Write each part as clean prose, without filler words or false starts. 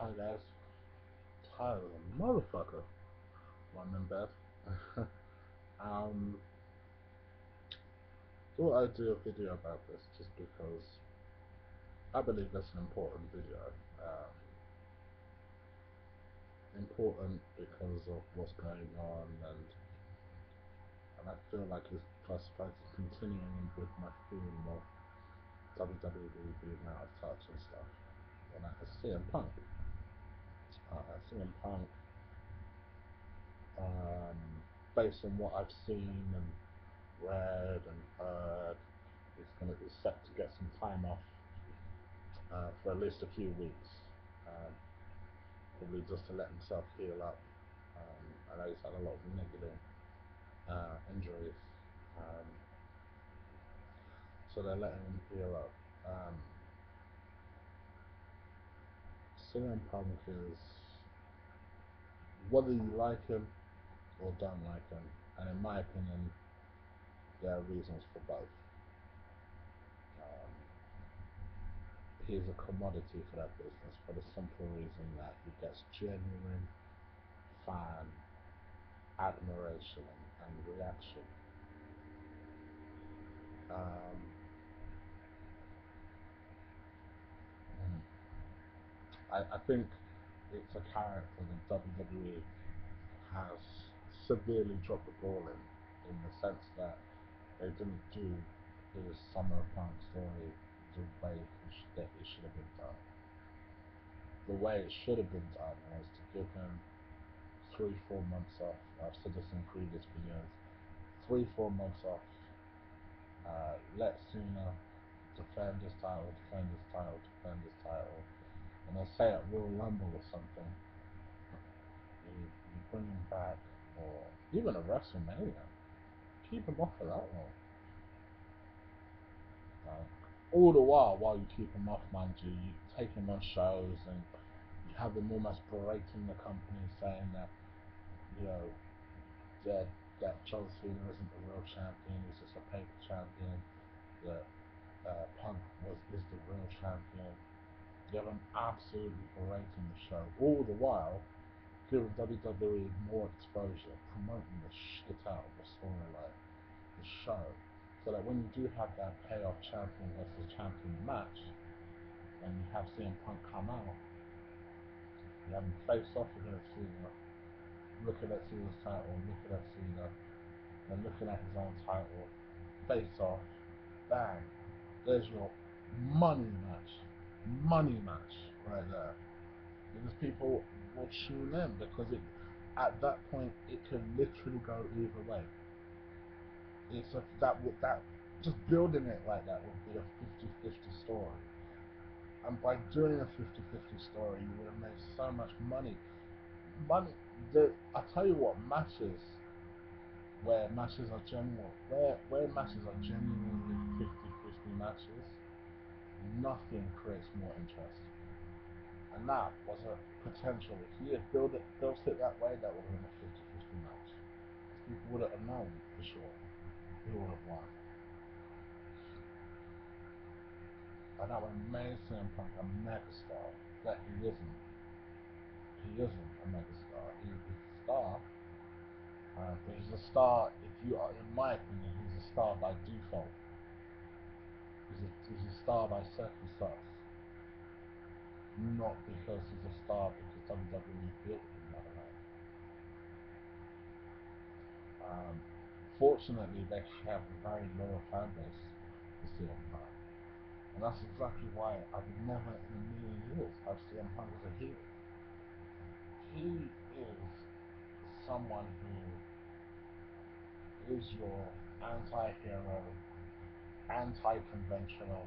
Hi guys, tired as a motherfucker. One in bed. um, Thought I'd do a video about this just because I believe that's an important video. Um, Important because of what's going on, and I feel like it's classified as continuing with my theme of WWE being out of touch and stuff. And I CM Punk. CM Punk, um, based on what I've seen and read and heard, is set to get some time off for at least a few weeks, um, probably just to let himself heal up. I know he's had a lot of negative injuries, um, so they're letting him heal up. CM Punk is, whether you like him or don't like him, and in my opinion, there are reasons for both. Um, he's a commodity for that business for the simple reason that he gets genuine fan admiration and reaction. Um, I think it's a character that WWE has severely dropped the ball in the sense that they didn't do his Summer Punk story the way that it should have been done. The way it should have been done was to give him 3, 4 months off. I've said this in previous videos. 3, 4 months off. Let Cena defend his title, defend his title, defend his title, and let's say at Royal Rumble or something, you bring him back, or even a WrestleMania, keep him off for that long. All the while you keep him off, mind you, you take him on shows and you have him almost berating the company, saying that you know that John Cena isn't the real champion, he's just a paper champion. That Punk is the real champion. You have him absolutely berating the show, all the while giving WWE more exposure, promoting the shit out of the storyline, the show, so that when you do have that payoff champion versus champion match, and you have CM Punk come out, you have him face off against Cena, looking at Cena's title, looking at Cena, then looking at his own title, face off, bang, there's your money match right there. Because people will tune in because at that point it can literally go either way. It's a, that just building it like that would be a 50-50 story. And by doing a 50-50 story, you would have made so much money. Money. I tell you what, matches are genuine, where matches are genuinely 50-50 matches, nothing creates more interest. And that was a potential. If he had built it that way, that would have been a 50-50 match. People would have known for sure who would have won. And that would have made CM Punk a megastar. But he isn't. He isn't a megastar. He's a star. But he's a star, if you are, in my opinion, he's a star by default. He's a star by circumstance. Not because he's a star because WWE built him that way. Fortunately, they have a very loyal fan base for CM Punk. And that's exactly why I would never in a million years have CM Punk as a heel. He is someone who is your anti-hero, anti-conventional,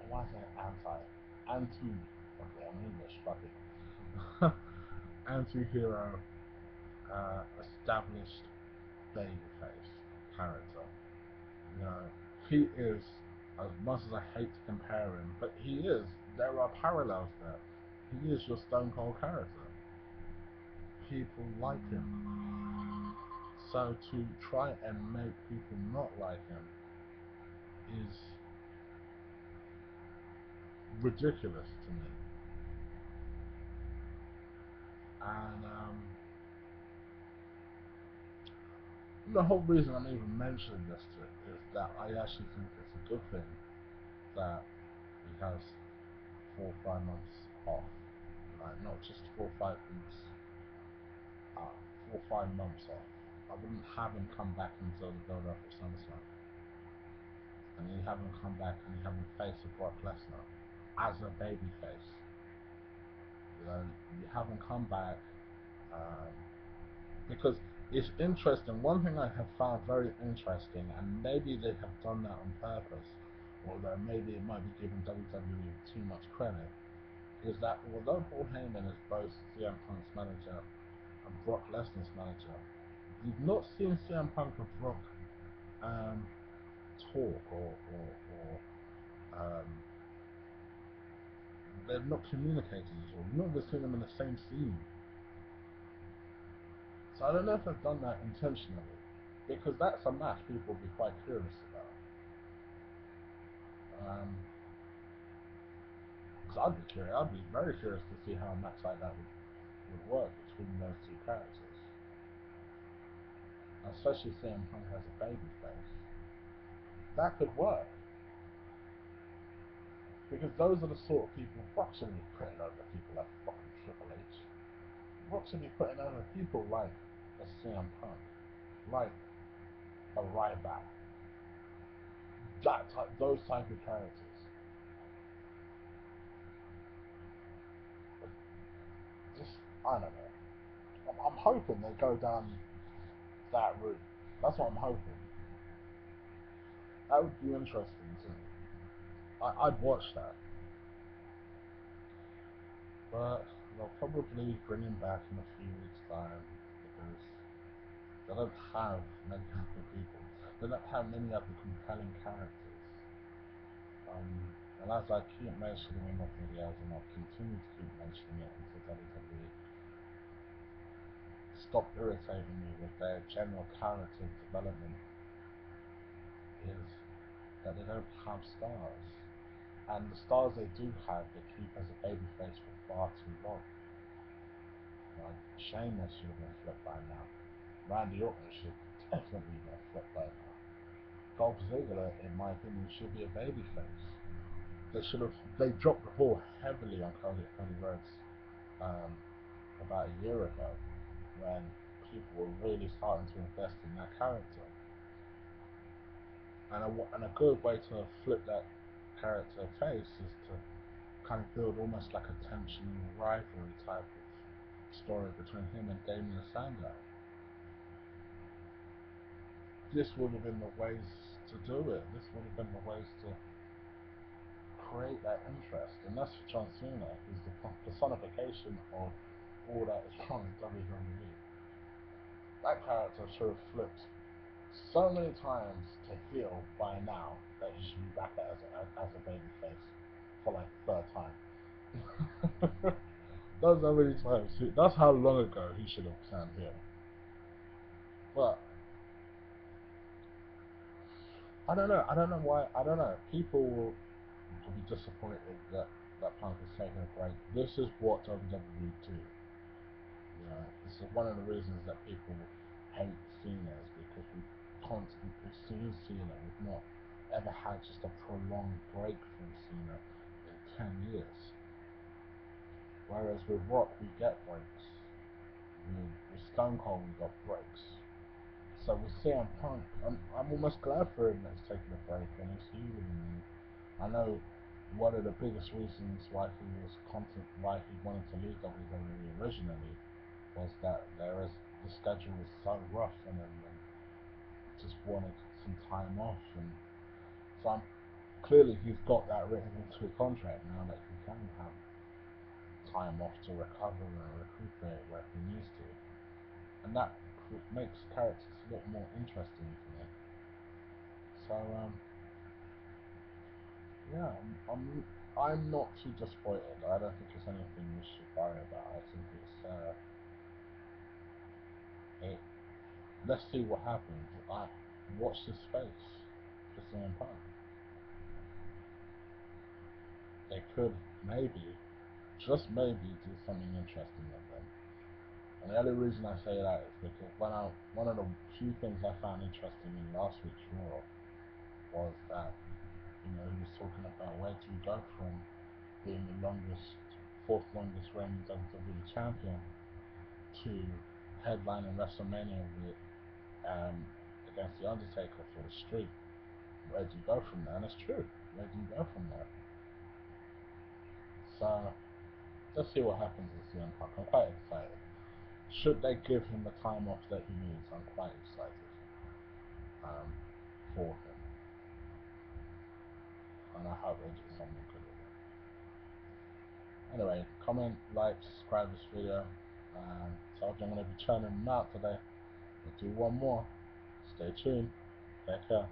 why is that okay, I'm English, fuck it. Anti-hero, established babyface character. You know, he is, as much as I hate to compare him, but he is, there are parallels there. He is your Stone Cold character. People like him. So to try and make people not like him is ridiculous to me. And the whole reason I'm even mentioning this is that I actually think it's a good thing that he has 4 or 5 months off, like not just 4 or 5 weeks, 4 or 5 months off. I wouldn't have him come back until the build up of SummerSlam, and you have him come back and you have him face a Brock Lesnar as a babyface. You know, you have him come back um, because it's interesting. One thing I have found very interesting, and maybe they have done that on purpose, although maybe it might be giving WWE too much credit, is that although Paul Heyman is both CM Punk's manager and Brock Lesnar's manager, you've not seen CM Punk or Brock talk or um, they've not communicated at all. You've not even seen them in the same scene. So I don't know if they've done that intentionally, because that's a match people will be quite curious about. Because I'd be curious. I'd be very curious to see how a match like that would work between those two characters, especially CM Punk has a baby face. That could work. Because those are the sort of people Brock should be putting over people like fucking Triple H. Brock should be putting over people like a CM Punk, like a Ryback, those type of characters. Just, I don't know. I'm hoping they go down that route. That's what I'm hoping. That would be interesting to me. I'd watch that. But they'll probably bring him back in a few weeks' time because they don't have many other people. They don't have many other compelling characters. And as I keep mentioning in my videos, and I'll continue to keep mentioning it until WWE stop irritating me with their general character development, is that they don't have stars. And the stars they do have, they keep as a babyface for far too long. Like, Sheamus should have been flipped by now. Randy Orton should definitely be flipped by now. Dolph Ziggler, in my opinion, should be a babyface. They dropped the ball heavily on Cody Rhodes about a year ago, when people were really starting to invest in that character. And a good way to flip that character face is to kind of build almost like a tension rivalry type of story between him and Damien Sandow. This would have been the ways to do it. This would have been the ways to create that interest. And that's for John Cena. He's the personification of all that is wrong in WWE. That character should have flipped so many times to heel by now that he should be back as a babyface for like the third time. That's how many times. That's how long ago he should have turned heel. But I don't know. I don't know why. I don't know. People will be disappointed that Punk is taking a break. This is what WWE do. You know, this is one of the reasons that people hate Cena, is because we constantly see Cena. We've not ever had just a prolonged break from Cena in 10 years. Whereas with Rock, we get breaks. With Stone Cold, we got breaks. So with CM Punk, I'm almost glad for him that he's taking a break and he's healing. And I know one of the biggest reasons why he wanted to leave WWE originally was that the schedule was so rough on him, and just wanted some time off. And so clearly he's got that written into his contract now, that he can have time off to recover and recuperate where he needs to, and that makes characters a lot more interesting to me. So yeah, I'm not too disappointed. I don't think it's anything we should worry about. I think it. Let's see what happens. Watch this space for CM Punk. They could maybe, just maybe, do something interesting with them. And the only reason I say that is because one of the few things I found interesting in last week's Raw was that, he was talking about where do you go from being the fourth longest reigning WWE champion to headlining WrestleMania with against the Undertaker for the streak. Where do you go from there? And it's true. Where do you go from there? So let's see what happens with CM Punk. I'm quite excited. Should they give him the time off that he needs, I'm quite excited for him. And I hope they do something good with it. Anyway, comment, like, subscribe this video. Told you I'm going to be churning them out today. We'll do one more. Stay tuned. Take care.